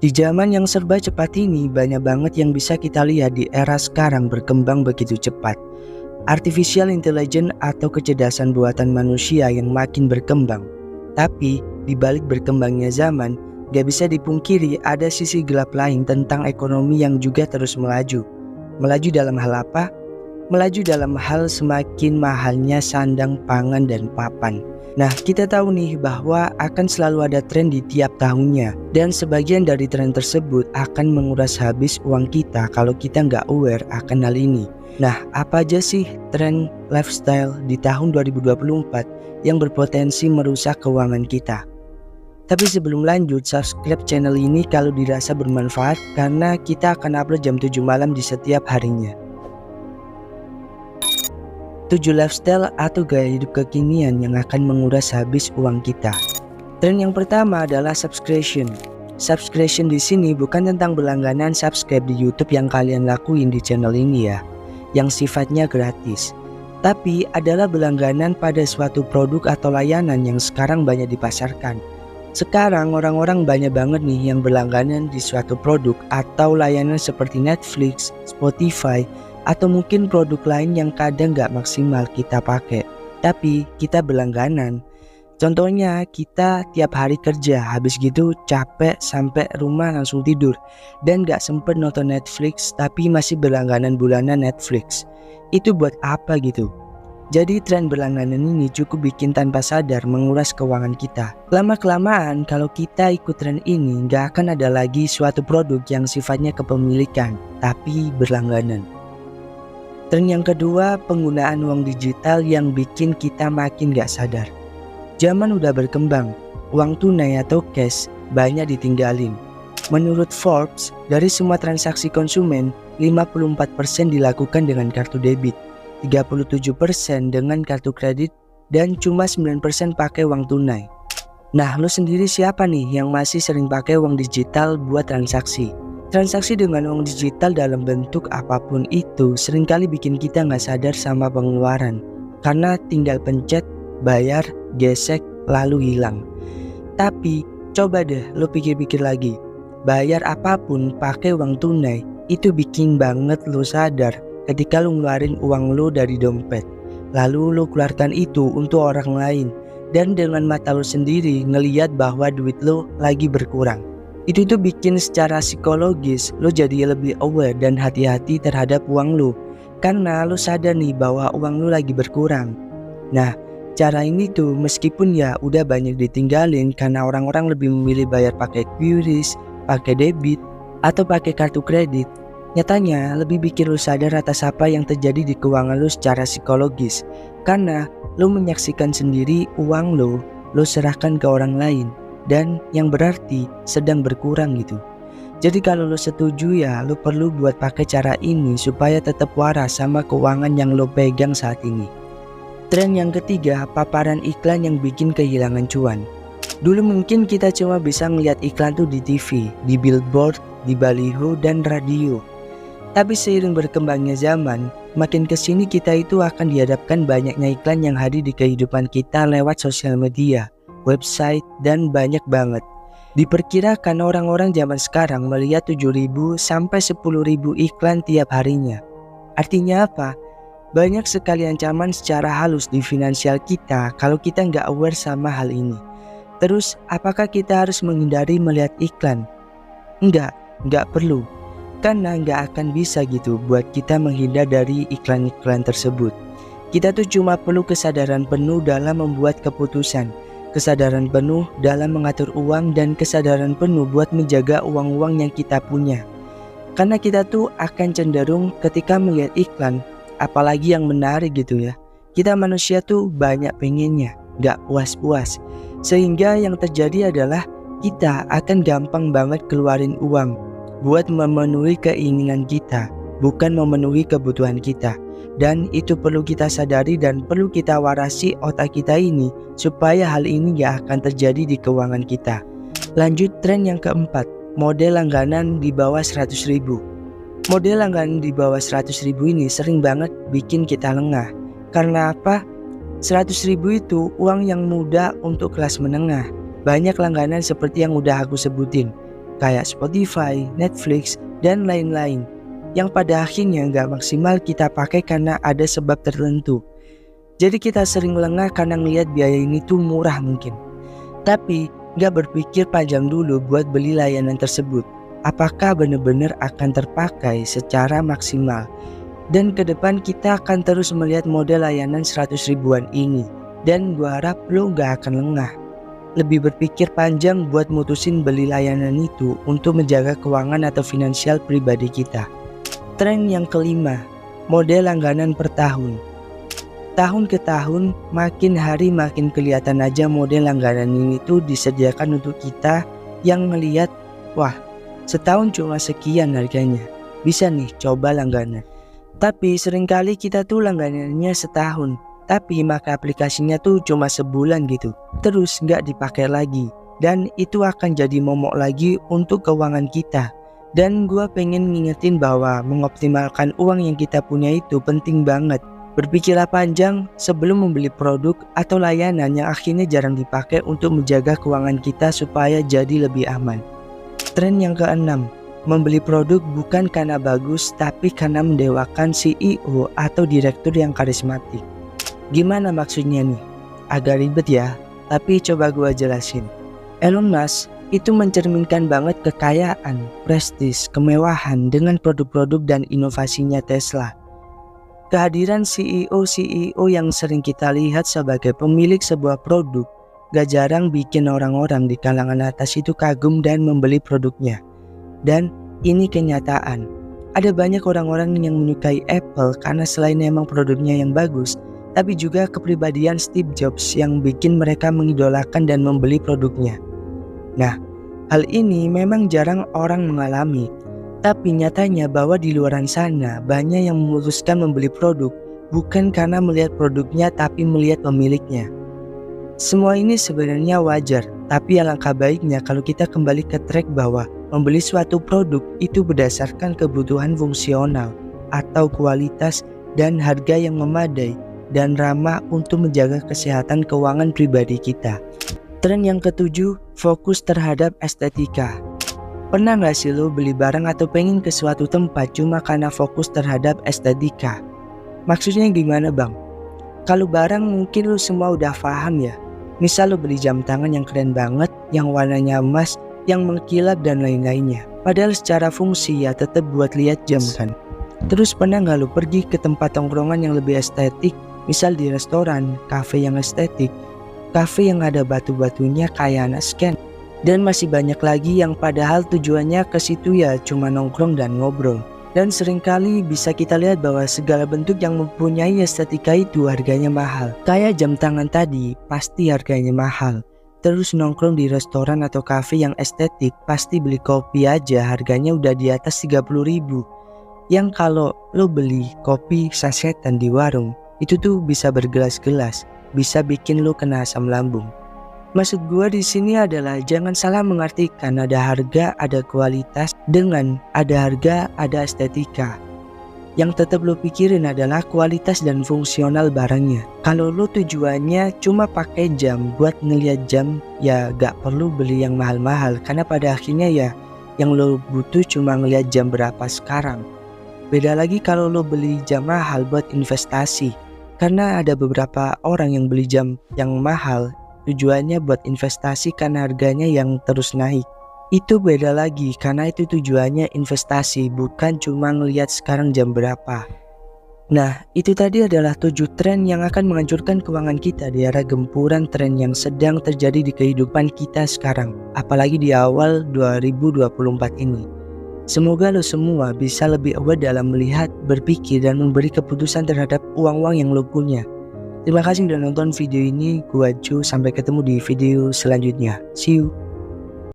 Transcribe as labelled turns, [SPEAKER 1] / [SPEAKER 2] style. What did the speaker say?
[SPEAKER 1] Di zaman yang serba cepat ini, banyak banget yang bisa kita lihat di era sekarang berkembang begitu cepat. Artificial intelligence atau kecerdasan buatan manusia yang makin berkembang. Tapi, di balik berkembangnya zaman, gak bisa dipungkiri ada sisi gelap lain tentang ekonomi yang juga terus melaju. Melaju dalam hal apa? Melaju dalam hal semakin mahalnya sandang, pangan, dan papan. Nah, kita tahu nih bahwa akan selalu ada tren di tiap tahunnya, dan sebagian dari tren tersebut akan menguras habis uang kita kalau kita nggak aware akan hal ini. Nah, apa aja sih tren lifestyle di tahun 2024 yang berpotensi merusak keuangan kita? Tapi sebelum lanjut, subscribe channel ini kalau dirasa bermanfaat karena kita akan upload jam 7 malam di setiap harinya. 7 lifestyle atau gaya hidup kekinian yang akan menguras habis uang kita. Tren yang pertama adalah subscription. Subscription di sini bukan tentang berlangganan subscribe di YouTube yang kalian lakuin di channel ini ya, yang sifatnya gratis. Tapi adalah berlangganan pada suatu produk atau layanan yang sekarang banyak dipasarkan. Sekarang orang-orang banyak banget nih yang berlangganan di suatu produk atau layanan seperti Netflix, Spotify, atau mungkin produk lain yang kadang gak maksimal kita pakai, tapi kita berlangganan. Contohnya kita tiap hari kerja, habis gitu capek sampai rumah langsung tidur dan gak sempet nonton Netflix tapi masih berlangganan bulanan Netflix. Itu buat apa gitu? Jadi tren berlangganan ini cukup bikin tanpa sadar menguras keuangan kita. Lama-kelamaan kalau kita ikut tren ini gak akan ada lagi suatu produk yang sifatnya kepemilikan, tapi berlangganan. Tren yang kedua, penggunaan uang digital yang bikin kita makin gak sadar. Zaman udah berkembang, uang tunai atau cash banyak ditinggalin. Menurut Forbes, dari semua transaksi konsumen, 54% dilakukan dengan kartu debit, 37% dengan kartu kredit, dan cuma 9% pakai uang tunai. Nah, lo sendiri siapa nih yang masih sering pakai uang digital buat transaksi? Transaksi dengan uang digital dalam bentuk apapun itu seringkali bikin kita nggak sadar sama pengeluaran. Karena tinggal pencet, bayar, gesek, lalu hilang. Tapi coba deh lo pikir-pikir lagi. Bayar apapun pakai uang tunai itu bikin banget lo sadar ketika lo ngeluarin uang lo dari dompet. Lalu lo keluarkan itu untuk orang lain. Dan dengan mata lo sendiri ngeliat bahwa duit lo lagi berkurang. Itu tuh bikin secara psikologis lo jadi lebih aware dan hati-hati terhadap uang lo, karena lo sadar nih bahwa uang lo lagi berkurang. Nah, cara ini tuh meskipun ya udah banyak ditinggalin karena orang-orang lebih memilih bayar pakai QRIS, pakai debit, atau pakai kartu kredit, nyatanya lebih bikin lo sadar atas apa yang terjadi di keuangan lo secara psikologis, karena lo menyaksikan sendiri uang lo serahkan ke orang lain. Dan yang berarti sedang berkurang gitu. Jadi kalau lo setuju ya lo perlu buat pakai cara ini supaya tetap waras sama keuangan yang lo pegang saat ini. Tren yang ketiga, paparan iklan yang bikin kehilangan cuan. Dulu mungkin kita cuma bisa ngeliat iklan tuh di TV, di billboard, di baliho, dan radio. Tapi seiring berkembangnya zaman, makin kesini kita itu akan dihadapkan banyaknya iklan yang hadir di kehidupan kita lewat sosial media, website, dan banyak banget. Diperkirakan orang-orang zaman sekarang melihat 7.000 sampai 10.000 iklan tiap harinya. Artinya apa? Banyak sekali ancaman secara halus di finansial kita kalau kita nggak aware sama hal ini. Terus apakah kita harus menghindari melihat iklan? Nggak perlu. Karena nggak akan bisa gitu buat kita menghindar dari iklan-iklan tersebut. Kita tuh cuma perlu kesadaran penuh dalam membuat keputusan, kesadaran penuh dalam mengatur uang, dan kesadaran penuh buat menjaga uang-uang yang kita punya. Karena kita tuh akan cenderung ketika melihat iklan, apalagi yang menarik gitu ya, kita manusia tuh banyak pengennya, gak puas-puas. Sehingga yang terjadi adalah kita akan gampang banget keluarin uang buat memenuhi keinginan kita, bukan memenuhi kebutuhan kita. Dan itu perlu kita sadari dan perlu kita warasi otak kita ini supaya hal ini gak akan terjadi di keuangan kita. Lanjut tren yang keempat, model langganan di bawah 100.000. Model langganan di bawah 100.000 ini sering banget bikin kita lengah. Karena apa? 100.000 itu uang yang mudah untuk kelas menengah. Banyak langganan seperti yang udah aku sebutin. kayak Spotify, Netflix, dan lain-lain yang pada akhirnya nggak maksimal kita pakai karena ada sebab tertentu. Jadi kita sering lengah karena ngelihat biaya ini tuh murah mungkin, tapi nggak berpikir panjang dulu buat beli layanan tersebut. Apakah benar-benar akan terpakai secara maksimal? Dan ke depan kita akan terus melihat model layanan 100 ribuan ini. Dan gua harap lo gak akan lengah. Lebih berpikir panjang buat mutusin beli layanan itu untuk menjaga keuangan atau finansial pribadi kita. Tren yang kelima, model langganan per tahun. Tahun ke tahun, makin hari makin kelihatan aja model langganan ini tuh disediakan untuk kita yang ngelihat, wah, setahun cuma sekian harganya, bisa nih coba langganan. Tapi seringkali kita tuh langganannya setahun, tapi maka aplikasinya tuh cuma sebulan gitu, terus nggak dipakai lagi. Dan itu akan jadi momok lagi untuk keuangan kita. Dan gua pengen ngingetin bahwa mengoptimalkan uang yang kita punya itu penting banget. Berpikirlah panjang sebelum membeli produk atau layanan yang akhirnya jarang dipakai untuk menjaga keuangan kita supaya jadi lebih aman. Tren yang keenam, membeli produk bukan karena bagus tapi karena mendewakan CEO atau direktur yang karismatik. Gimana maksudnya nih? Agak ribet ya, tapi coba gua jelasin. Elon Musk itu mencerminkan banget kekayaan, prestis, kemewahan dengan produk-produk dan inovasinya Tesla. Kehadiran CEO yang sering kita lihat sebagai pemilik sebuah produk gak jarang bikin orang-orang di kalangan atas itu kagum dan membeli produknya. Dan ini kenyataan. Ada banyak orang-orang yang menyukai Apple karena selain emang produknya yang bagus, tapi juga kepribadian Steve Jobs yang bikin mereka mengidolakan dan membeli produknya. Nah, hal ini memang jarang orang mengalami. Tapi nyatanya bahwa di luar sana banyak yang memutuskan membeli produk bukan karena melihat produknya tapi melihat pemiliknya. Semua ini sebenarnya wajar, tapi alangkah baiknya kalau kita kembali ke track bahwa membeli suatu produk itu berdasarkan kebutuhan fungsional atau kualitas dan harga yang memadai dan ramah untuk menjaga kesehatan keuangan pribadi kita. Tren yang ketujuh, fokus terhadap estetika. Pernah gak sih lo beli barang atau pengen ke suatu tempat cuma karena fokus terhadap estetika? Maksudnya gimana bang? Kalau barang mungkin lo semua udah paham ya. Misal lo beli jam tangan yang keren banget, yang warnanya emas, yang mengkilap dan lain-lainnya. Padahal secara fungsi ya tetap buat lihat jam kan. Terus pernah gak lo pergi ke tempat tongkrongan yang lebih estetik? Misal di restoran, kafe yang estetik, kafe yang ada batu-batunya kayak anak scan. Dan masih banyak lagi yang padahal tujuannya ke situ ya cuma nongkrong dan ngobrol. Dan seringkali bisa kita lihat bahwa segala bentuk yang mempunyai estetika itu harganya mahal. Kayak jam tangan tadi pasti harganya mahal. Terus nongkrong di restoran atau kafe yang estetik pasti beli kopi aja harganya udah di atas 30.000. Yang kalau lo beli kopi sasetan di warung itu tuh bisa bergelas-gelas, bisa bikin lo kena asam lambung. Maksud gue di sini adalah jangan salah mengartikan ada harga, ada kualitas dengan ada harga, ada estetika. Yang tetap lo pikirin adalah kualitas dan fungsional barangnya. Kalau lo tujuannya cuma pakai jam buat ngeliat jam, ya gak perlu beli yang mahal-mahal. Karena pada akhirnya ya yang lo butuh cuma ngeliat jam berapa sekarang. Beda lagi kalau lo beli jam mahal buat investasi. Karena ada beberapa orang yang beli jam yang mahal tujuannya buat investasi karena harganya yang terus naik. Itu beda lagi karena itu tujuannya investasi, bukan cuma ngelihat sekarang jam berapa. Nah, itu tadi adalah 7 tren yang akan menghancurkan keuangan kita di era gempuran tren yang sedang terjadi di kehidupan kita sekarang, apalagi di awal 2024 ini. Semoga lo semua bisa lebih aware dalam melihat, berpikir, dan memberi keputusan terhadap uang-uang yang lo punya. Terima kasih sudah nonton video ini. Gua Ju, sampai ketemu di video selanjutnya. See you.